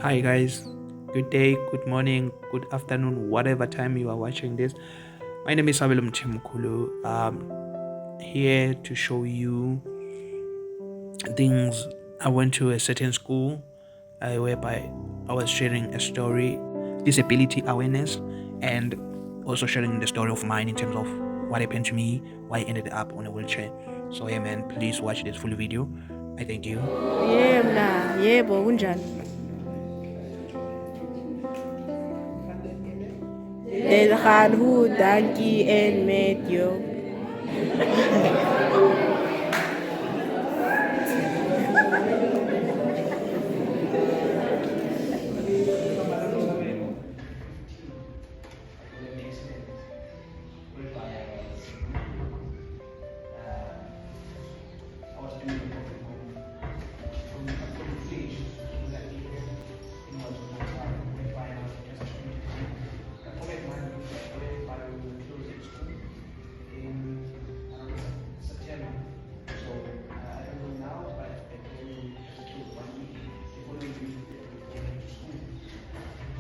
Hi guys, good day, good morning, good afternoon, whatever time you are watching this. My name is Sabelo Mchimkulu. Here to show you things. I went to a certain school whereby I was sharing a story, disability awareness, and also sharing the story of mine in terms of what happened to me, why I ended up on a wheelchair. So yeah man, please watch this full video. I thank you. Yebo kunjani. They gaan hoe dankie en met jou.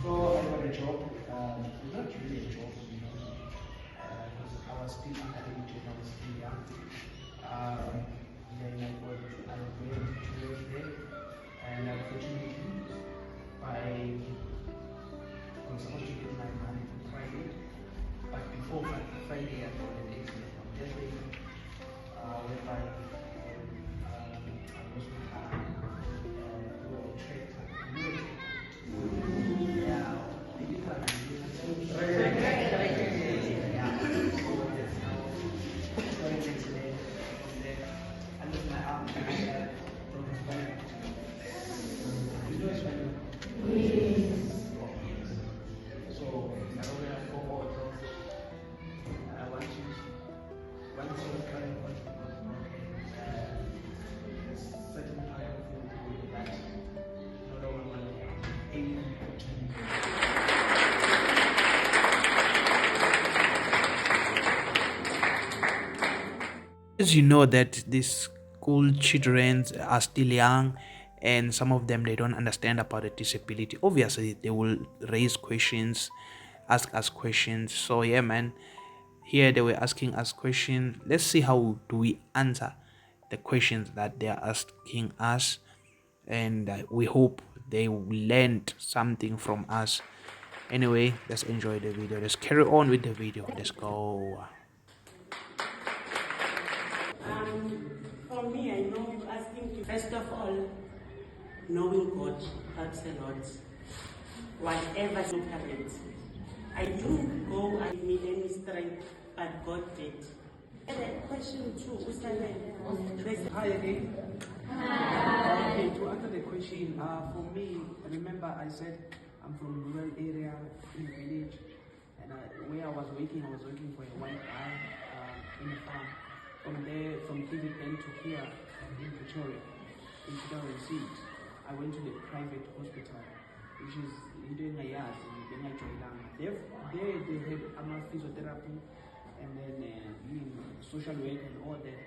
So I got a job, not really a job, because I was still academic when I was still young. Then I went to work there, and unfortunately, I was supposed to get my money from Friday, but before Friday I got an accident on Thursday, whereby I was with a tractor. As you know that these school children are still young, and some of them they don't understand about the disability. Obviously they will raise questions, ask us questions. So yeah man, here they were asking us questions. Let's see how do we answer the questions that they are asking us, and we hope they learned something from us. Anyway, let's enjoy the video. Let's carry on with the video. Let's go. For me, I know asking to, first of all, knowing God helps a lot. Whatever happens, I do go, I need any strength, but God did. And a question too, Hi again. Okay, to answer the question, for me, remember I said I'm from rural area in the village, and where I was working for a white guy in a farm. From there, from KZN to here in Pretoria, in 2006, I went to the private hospital, which is in the Yas, in There they had physiotherapy and then social work and all that.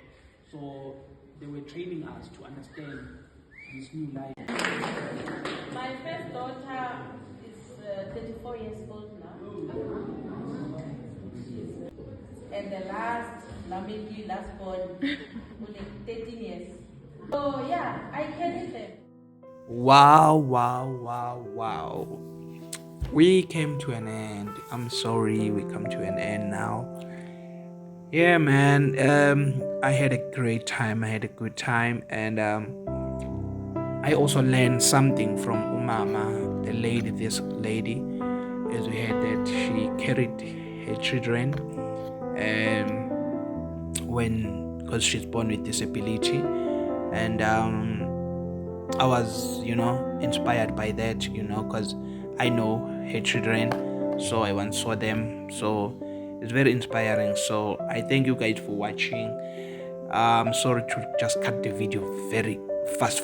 So they were training us to understand this new life. My first daughter is 34 years old now. And the last born, only 13 years. So yeah, I carry them. Wow, wow, wow, wow. We came to an end. I'm sorry, we come to an end now. Yeah, man. I had a great time. I had a good time, and I also learned something from Umama, this lady, as we heard that she carried her children, because she's born with disability, and I was, inspired by that, because I know her children, so I once saw them, so it's very inspiring. So I thank you guys for watching. Sorry to just cut the video very fast.